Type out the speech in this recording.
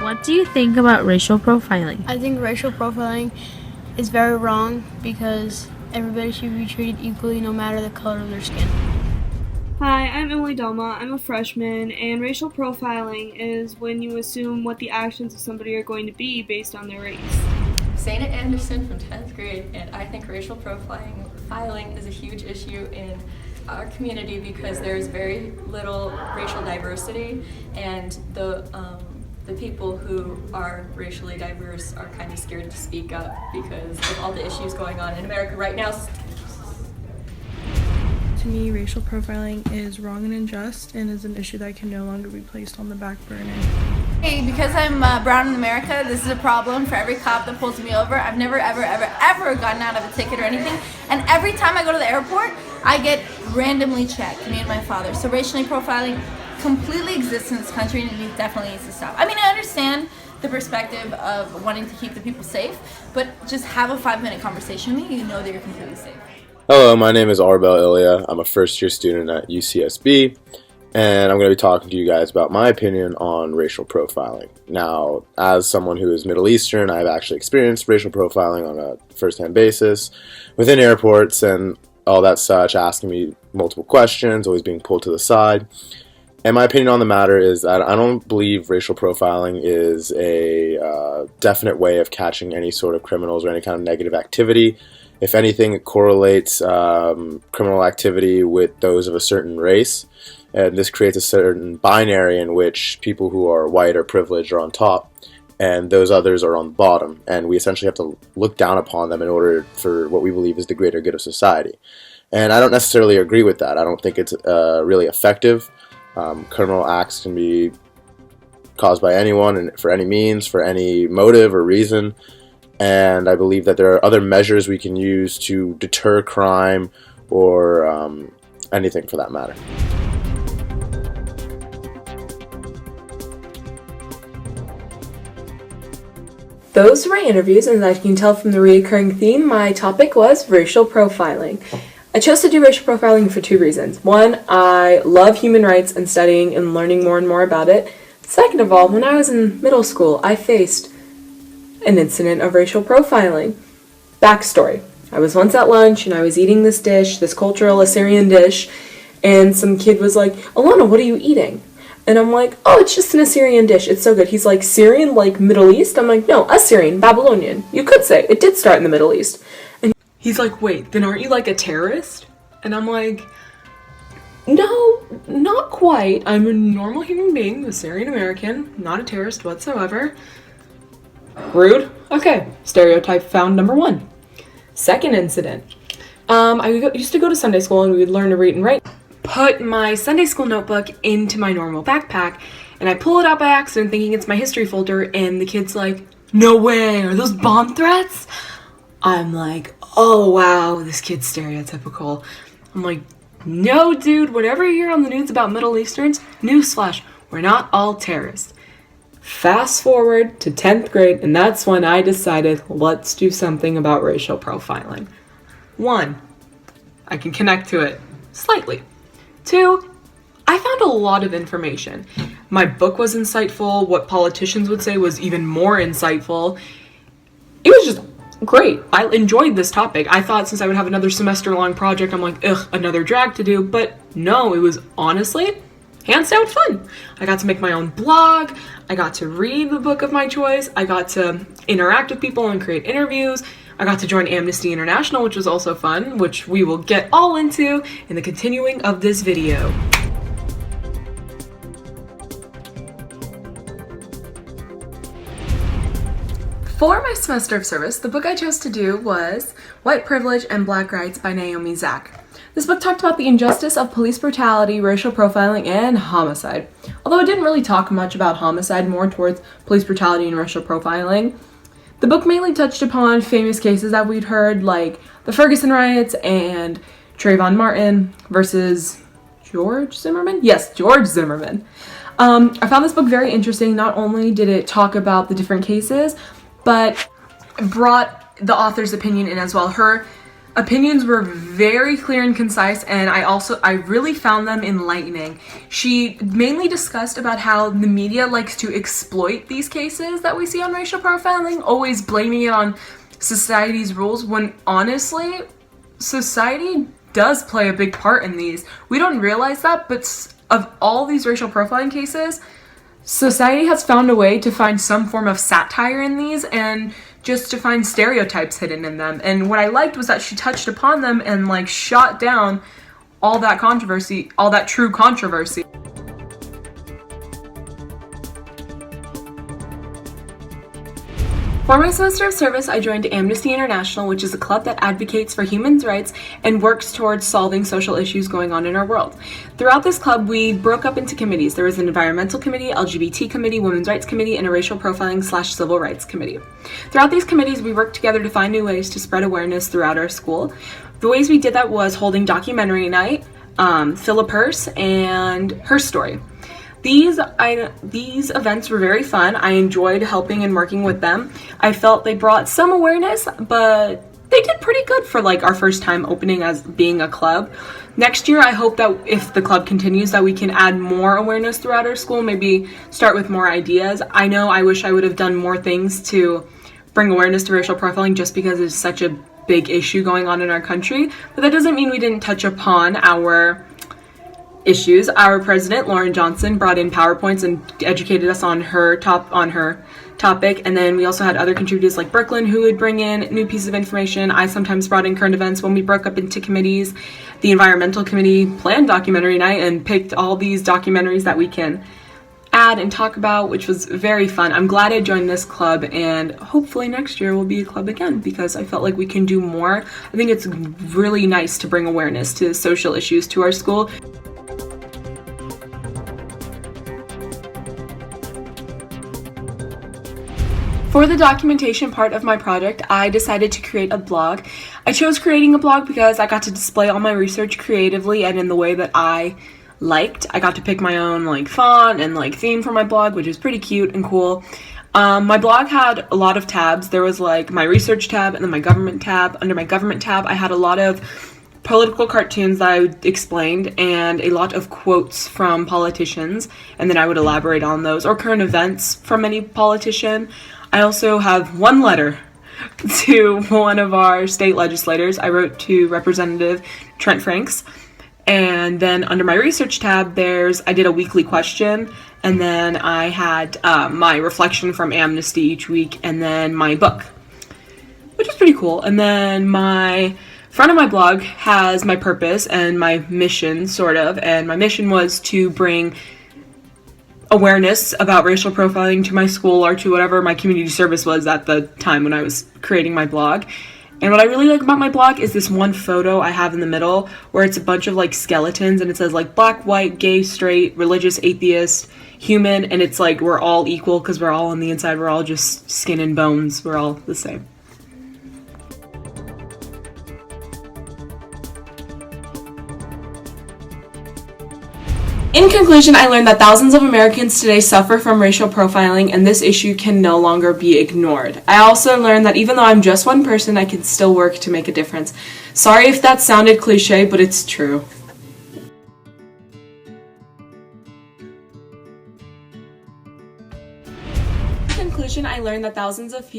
What do you think about racial profiling? I think racial profiling is very wrong because everybody should be treated equally no matter the color of their skin. Hi, I'm Emily Delma. I'm a freshman, and racial profiling is when you assume what the actions of somebody are going to be based on their race. Sana Anderson from 10th grade, and I think racial profiling is a huge issue in our community because there's very little racial diversity, and the people who are racially diverse are kind of scared to speak up because of all the issues going on in America right now. To me, racial profiling is wrong and unjust and is an issue that can no longer be placed on the back burner. Hey, because I'm brown in America, this is a problem for every cop that pulls me over. I've never, ever gotten out of a ticket or anything. And every time I go to the airport, I get randomly checked, me and my father. So racially profiling completely exists in this country and it definitely needs to stop. I mean, I understand the perspective of wanting to keep the people safe, but just have a 5-minute conversation with me, you know that you're completely safe. Hello, my name is Arbel Ilya. I'm a first-year student at UCSB, and I'm going to be talking to you guys about my opinion on racial profiling. Now, as someone who is Middle Eastern, I've actually experienced racial profiling on a first-hand basis within airports and all that such, asking me multiple questions, always being pulled to the side. And my opinion on the matter is that I don't believe racial profiling is a definite way of catching any sort of criminals or any kind of negative activity. If anything, it correlates criminal activity with those of a certain race, and this creates a certain binary in which people who are white or privileged are on top, and those others are on the bottom, and we essentially have to look down upon them in order for what we believe is the greater good of society. And I don't necessarily agree with that. I don't think it's really effective. Criminal acts can be caused by anyone and for any means, for any motive or reason. And I believe that there are other measures we can use to deter crime or anything for that matter. Those were my interviews, and as you can tell from the recurring theme, my topic was racial profiling. I chose to do racial profiling for 2 reasons. One, I love human rights and studying and learning more and more about it. Second of all, when I was in middle school, I faced an incident of racial profiling. Backstory. I was once at lunch and I was eating this dish, this cultural Assyrian dish, and some kid was like, "Alana, what are you eating?" And I'm like, "Oh, it's just an Assyrian dish. It's so good." He's like, "Syrian, like Middle East?" I'm like, "No, Assyrian, Babylonian. You could say it did start in the Middle East." And he's like, "Wait, then aren't you like a terrorist?" And I'm like, "No, not quite. I'm a normal human being, Assyrian American, not a terrorist whatsoever." Rude. Okay, stereotype found number 1. Second incident. I used to go to Sunday school and we would learn to read and write. Put my Sunday school notebook into my normal backpack and I pull it out by accident thinking it's my history folder and the kid's like, "No way, are those bomb threats?" I'm like, "Oh wow, this kid's stereotypical." I'm like, "No dude, whatever you hear on the news about Middle Easterns, newsflash, we're not all terrorists." Fast forward to 10th grade, and that's when I decided, let's do something about racial profiling. 1, I can connect to it slightly. 2, I found a lot of information. My book was insightful. What politicians would say was even more insightful. It was just great. I enjoyed this topic. I thought since I would have another semester-long project, I'm like, ugh, another drag to do. But no, it was honestly hands down fun. I got to make my own blog. I got to read the book of my choice. I got to interact with people and create interviews. I got to join Amnesty International, which was also fun, which we will get all into in the continuing of this video. For my semester of service, the book I chose to do was White Privilege and Black Rights by Naomi Zach. This book talked about the injustice of police brutality, racial profiling, and homicide. Although it didn't really talk much about homicide, more towards police brutality and racial profiling. The book mainly touched upon famous cases that we'd heard, like the Ferguson riots and Trayvon Martin versus George Zimmerman? Yes, George Zimmerman. I found this book very interesting. Not only did it talk about the different cases, but brought the author's opinion in as well. Her opinions were very clear and concise, and I really found them enlightening. She mainly discussed about how the media likes to exploit these cases that we see on racial profiling, always blaming it on society's rules, when honestly, society does play a big part in these. We don't realize that, but of all these racial profiling cases, society has found a way to find some form of satire in these and just to find stereotypes hidden in them. And what I liked was that she touched upon them and like shot down all that controversy, all that true controversy. For my semester of service, I joined Amnesty International, which is a club that advocates for human rights and works towards solving social issues going on in our world. Throughout this club, we broke up into committees. There was an environmental committee, LGBT committee, women's rights committee, and a racial profiling / civil rights committee. Throughout these committees, we worked together to find new ways to spread awareness throughout our school. The ways we did that was holding documentary night, Fill a Purse, and Her Story. These events were very fun. I enjoyed helping and working with them. I felt they brought some awareness, but they did pretty good for like our first time opening as being a club. Next year, I hope that if the club continues, that we can add more awareness throughout our school, maybe start with more ideas. I know I wish I would have done more things to bring awareness to racial profiling just because it's such a big issue going on in our country, but that doesn't mean we didn't touch upon our issues. Our president, Lauren Johnson, brought in PowerPoints and educated us on her topic, and then we also had other contributors like Brooklyn who would bring in new pieces of information. I sometimes brought in current events when we broke up into committees. The environmental committee planned documentary night and picked all these documentaries that we can add and talk about, which was very fun. I'm glad I joined this club, and hopefully next year we'll be a club again because I felt like we can do more. I think it's really nice to bring awareness to social issues to our school. For the documentation part of my project, I decided to create a blog. I chose creating a blog because I got to display all my research creatively and in the way that I liked. I got to pick my own like font and like theme for my blog, which is pretty cute and cool. My blog had a lot of tabs. There was like my research tab and then my government tab. Under my government tab, I had a lot of political cartoons that I explained and a lot of quotes from politicians, and then I would elaborate on those, or current events from any politician. I also have one letter to one of our state legislators. I wrote to Representative Trent Franks. And then under my research tab, I did a weekly question, and then I had my reflection from Amnesty each week, and then my book, which is pretty cool. And then my front of my blog has my purpose and my mission, sort of, and my mission was to bring awareness about racial profiling to my school or to whatever my community service was at the time when I was creating my blog. And what I really like about my blog is this one photo I have in the middle where it's a bunch of like skeletons and it says like black, white, gay, straight, religious, atheist, human, and it's like we're all equal because we're all on the inside, we're all just skin and bones, we're all the same. In conclusion, I learned that thousands of Americans today suffer from racial profiling, and this issue can no longer be ignored. I also learned that even though I'm just one person, I can still work to make a difference. Sorry if that sounded cliche, but it's true. In conclusion, I learned that thousands of